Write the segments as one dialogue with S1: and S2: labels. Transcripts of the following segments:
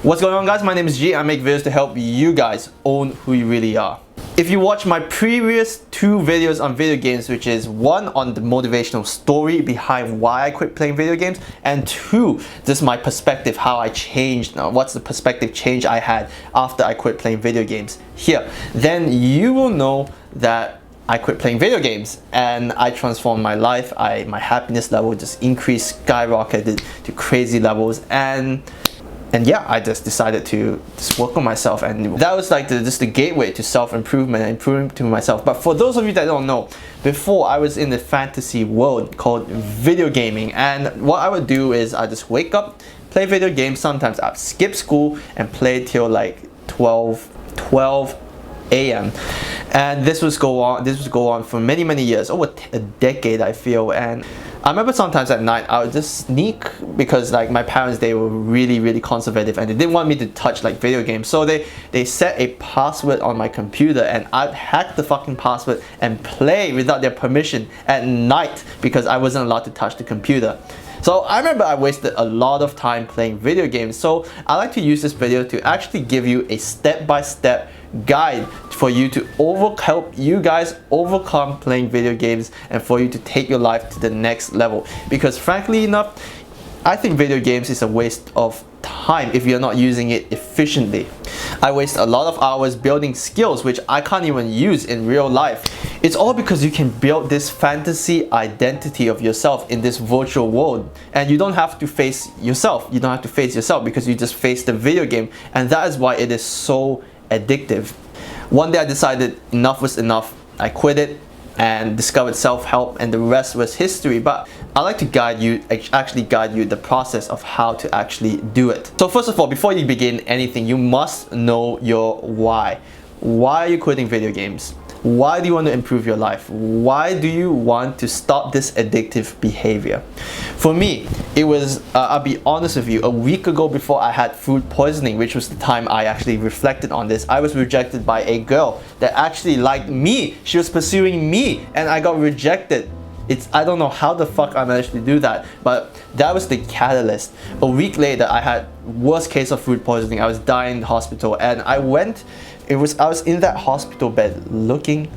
S1: What's going on, guys? My name is Jeet. I make videos to help you guys own who you really are. If you watch my previous 2 videos on video games, which is 1 on the motivational story behind why I quit playing video games, and 2, this is my perspective, how I changed, what's the perspective change I had after I quit playing video games here, then you will know that I quit playing video games and I transformed my life. My happiness level just increased, skyrocketed to crazy levels, and yeah, I just decided to just work on myself, and that was like just the gateway to self-improvement and improving to myself. But for those of you that don't know, before I was in the fantasy world called video gaming, and what I would do is I just wake up, play video games. Sometimes I'd skip school and play till like 12 a.m. and this would go on for many years, over a decade, I feel. And I remember sometimes at night I would just sneak, because like my parents, they were really conservative and they didn't want me to touch like video games, so they set a password on my computer and I'd hack the fucking password and play without their permission at night, because I wasn't allowed to touch the computer. So I remember I wasted a lot of time playing video games. So I like to use this video to actually give you a step-by-step guide for you to help you guys overcome playing video games, and for you to take your life to the next level. Because frankly enough, I think video games is a waste of time if you're not using it efficiently. I waste a lot of hours building skills which I can't even use in real life. It's all because you can build this fantasy identity of yourself in this virtual world, and you don't have to face yourself. You don't have to face yourself because you just face the video game, and that is why it is so addictive. One day I decided enough was enough. I quit it and discovered self-help, and the rest was history. But I like to actually guide you the process of how to actually do it. So first of all, before you begin anything, you must know your why. Why are you quitting video games? Why do you want to improve your life? Why do you want to stop this addictive behavior? For me, it was, I'll be honest with you, a week ago, before I had food poisoning, which was the time I actually reflected on this. I was rejected by a girl that actually liked me. She was pursuing me and I got rejected. I don't know how the fuck I managed to do that, but that was the catalyst. A week later, I had worst case of food poisoning. I was dying in the hospital, and I was in that hospital bed looking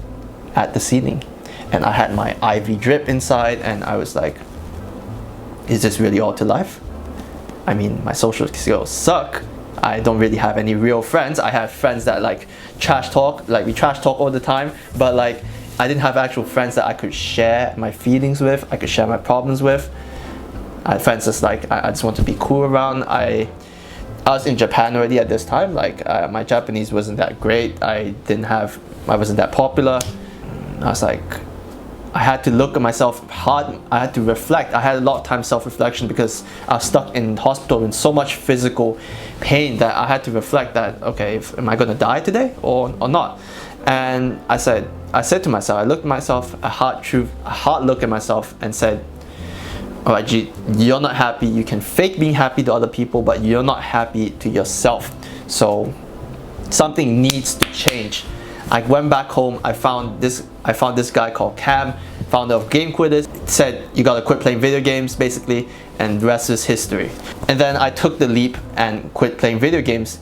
S1: at the ceiling, and I had my IV drip inside, and I was like, is this really all to life? I mean, my social skills suck. I don't really have any real friends. I have friends that like trash talk, like we trash talk all the time, but like I didn't have actual friends that I could share my feelings with, I could share my problems with. I had friends that's like, I just want to be cool around. I was in Japan already at this time. Like my Japanese wasn't that great. I wasn't that popular. I was like, I had to look at myself hard. I had to reflect. I had a lot of time self-reflection because I was stuck in hospital in so much physical pain that I had to reflect that, okay, am I gonna die today or not? And I said to myself, I looked at myself, a hard look at myself, and said, alright, Jeet, you're not happy. You can fake being happy to other people, but you're not happy to yourself. So something needs to change. I went back home. I found this guy called Cam, founder of Game Quitters. It said you gotta quit playing video games, basically, and the rest is history. And then I took the leap and quit playing video games.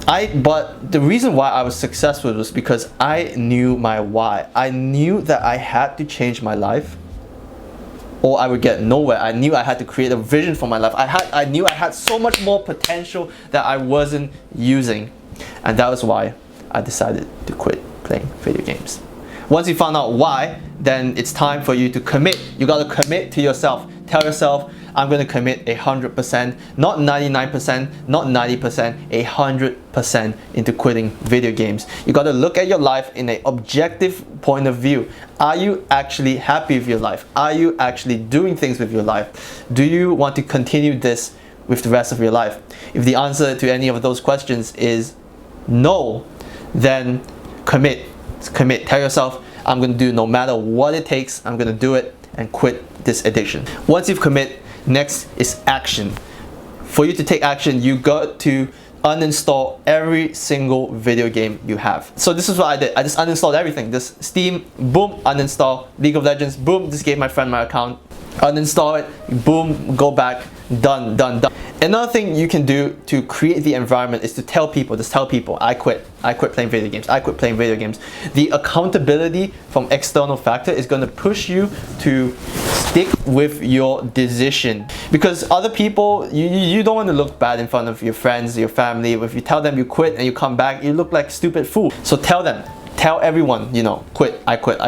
S1: But the reason why I was successful was because I knew my why. I knew that I had to change my life or I would get nowhere. I knew I had to create a vision for my life. I knew I had so much more potential that I wasn't using. And that was why I decided to quit playing video games. Once you found out why, then it's time for you to commit. You gotta commit to yourself. Tell yourself, I'm gonna commit 100%, not 99%, not 90%, 100% into quitting video games. You gotta look at your life in an objective point of view. Are you actually happy with your life? Are you actually doing things with your life? Do you want to continue this with the rest of your life? If the answer to any of those questions is no, then commit. Commit. Tell yourself, I'm gonna do no matter what it takes, I'm gonna do it and quit this addiction. Once you've commit, next is action. For you to take action, you got to uninstall every single video game you have. So this is what I did. I just uninstalled everything. Just Steam, boom, uninstall. League of Legends, boom, just gave my friend my account. Uninstall it, boom, go back, done. Another thing you can do to create the environment is to tell people, I quit playing video games, I quit playing video games. The accountability from external factor is going to push you to stick with your decision, because other people, you don't want to look bad in front of your friends, your family. If you tell them you quit and you come back, you look like a stupid fool. So tell them, tell everyone, you know, I quit.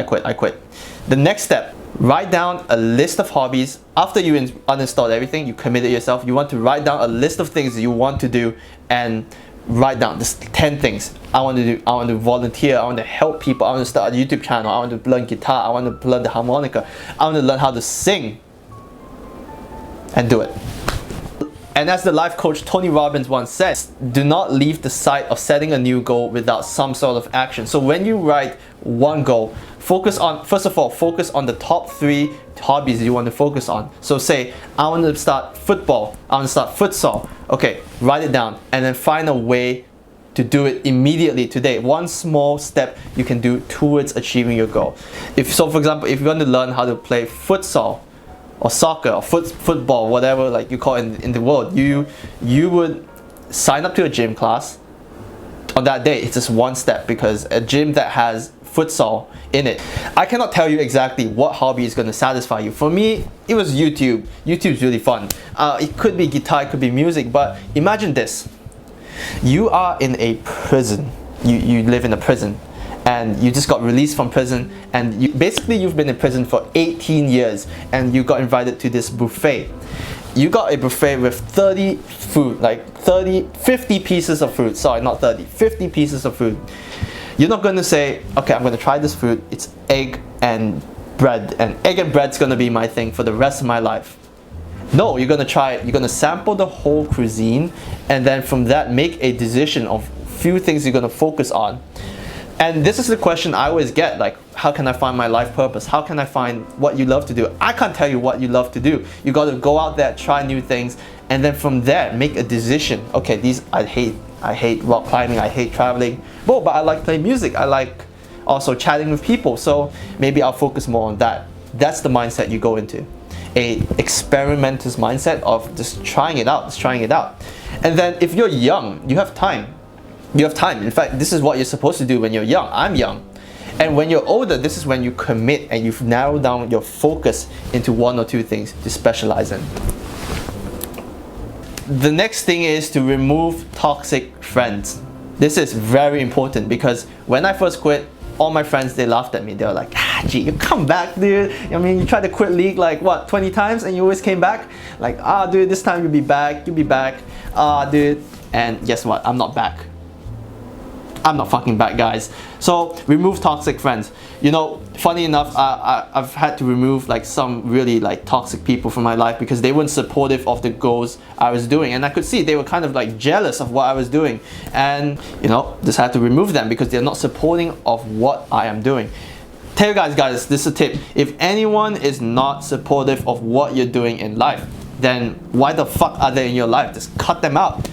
S1: The next step, write down a list of hobbies. After you uninstalled everything, you committed yourself, you want to write down a list of things you want to do, and write down this 10 things I want to do. I want to volunteer, I want to help people, I want to start a YouTube channel, I want to learn guitar, I want to learn the harmonica, I want to learn how to sing, and do it. And as the life coach Tony Robbins once says, do not leave the sight of setting a new goal without some sort of action. So when you write one goal, focus on the top 3 hobbies you want to focus on. So say, I want to start football, I want to start futsal. Okay, write it down and then find a way to do it immediately today. One small step you can do towards achieving your goal. For example, if you want to learn how to play futsal, or soccer, or football, whatever like you call it in the world, you would sign up to a gym class. On that day, it's just one step, because a gym that has futsal in it. I cannot tell you exactly what hobby is going to satisfy you. For me, it was YouTube. YouTube's really fun. It could be guitar, it could be music, but imagine this. You are in a prison. You live in a prison, and you just got released from prison, and you've been in prison for 18 years, and you got invited to this buffet. You got a buffet with 50 pieces of food. Sorry, not 30, 50 pieces of food. You're not going to say, okay, I'm going to try this food. It's egg and bread, and egg and bread's going to be my thing for the rest of my life. No, you're going to try it. You're going to sample the whole cuisine, and then from that, make a decision of few things you're going to focus on. And this is the question I always get, like, how can I find my life purpose? How can I find what you love to do? I can't tell you what you love to do. You got to go out there, try new things, and then from there, make a decision. Okay, these I hate rock climbing, I hate traveling. Well, but I like playing music. I like also chatting with people. So maybe I'll focus more on that. That's the mindset you go into. A experimentalist mindset of just trying it out, And then if you're young, you have time. In fact, this is what you're supposed to do when you're young. I'm young. And when you're older, this is when you commit and you've narrowed down your focus into 1 or 2 things to specialize in. The next thing is to remove toxic friends. This is very important, because when I first quit, all my friends, they laughed at me. They were like, Jeet, you come back, dude. I mean, you tried to quit League like what, 20 times and you always came back? Like, dude, this time you'll be back, dude. And guess what? I'm not back. I'm not fucking back, guys. So remove toxic friends. You know, funny enough, I've had to remove like some really like toxic people from my life because they weren't supportive of the goals I was doing, and I could see they were kind of like jealous of what I was doing, and you know, just had to remove them because they're not supporting of what I am doing. Tell you guys, this is a tip. If anyone is not supportive of what you're doing in life, then why the fuck are they in your life? Just cut them out.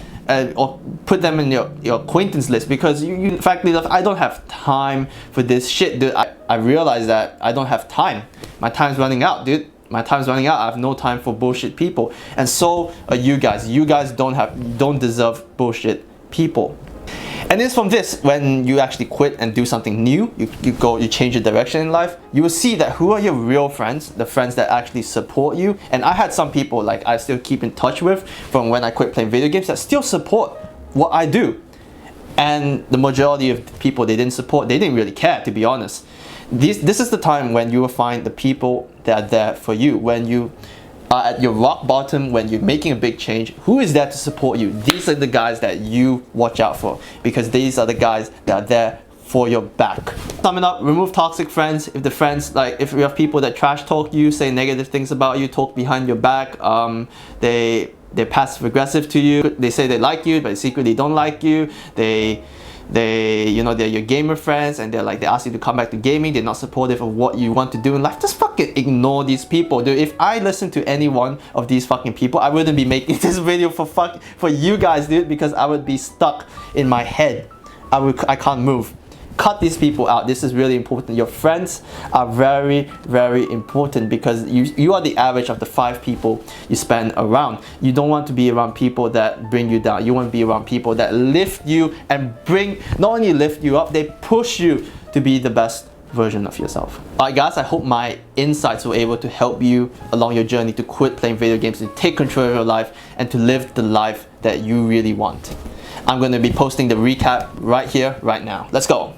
S1: Or put them in your acquaintance list, because in fact, I don't have time for this shit, dude. I realize that I don't have time. My time's running out, dude. My time's running out. I have no time for bullshit people, and so are you guys. You guys don't deserve bullshit people. And it's from this, when you actually quit and do something new, you change your direction in life, you will see that who are your real friends, the friends that actually support you. And I had some people like I still keep in touch with from when I quit playing video games that still support what I do. And the majority of people they didn't support, they didn't really care, to be honest. This is the time when you will find the people that are there for you. When you are at your rock bottom, when you're making a big change, who is there to support you? These are the guys that you watch out for, because these are the guys that are there for your back. Summing up, remove toxic friends. If the friends, like if you have people that trash talk you, say negative things about you, talk behind your back, they're passive aggressive to you, they say they like you but secretly don't like you, you know, they're your gamer friends and they ask you to come back to gaming, they're not supportive of what you want to do in life, just fucking ignore these people, dude. If I listened to any one of these fucking people, I wouldn't be making this video for you guys, dude, because I would be stuck in my head. I can't move. cut these people out. This is really important. Your friends are very, very important because you are the average of the 5 people you spend around. You don't want to be around people that bring you down. You want to be around people that lift you and not only lift you up, they push you to be the best version of yourself. Alright guys, I hope my insights were able to help you along your journey to quit playing video games, to take control of your life, and to live the life that you really want. I'm going to be posting the recap right here, right now. Let's go!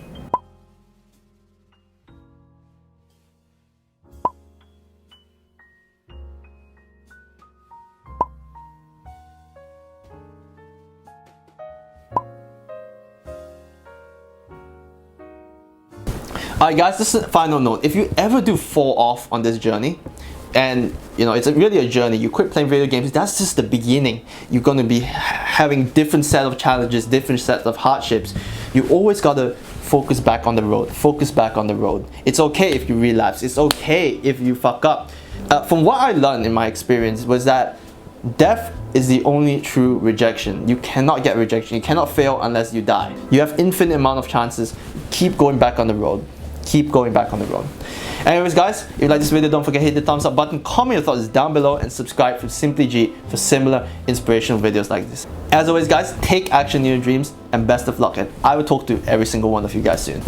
S1: Alright guys, this is a final note. If you ever do fall off on this journey, and you know, it's really a journey, you quit playing video games, that's just the beginning. You're going to be having different set of challenges, different sets of hardships. You always got to focus back on the road, focus back on the road. It's okay if you relapse, it's okay if you fuck up. From what I learned in my experience was that death is the only true rejection. You cannot get rejection, you cannot fail unless you die. You have infinite amount of chances. Keep going back on the road. Keep going back on the road. Anyways guys, if you like this video, don't forget to hit the thumbs up button, comment your thoughts down below, and subscribe for Simply Jeet for similar inspirational videos like this. As always guys, take action in your dreams, and best of luck, and I will talk to every single one of you guys soon.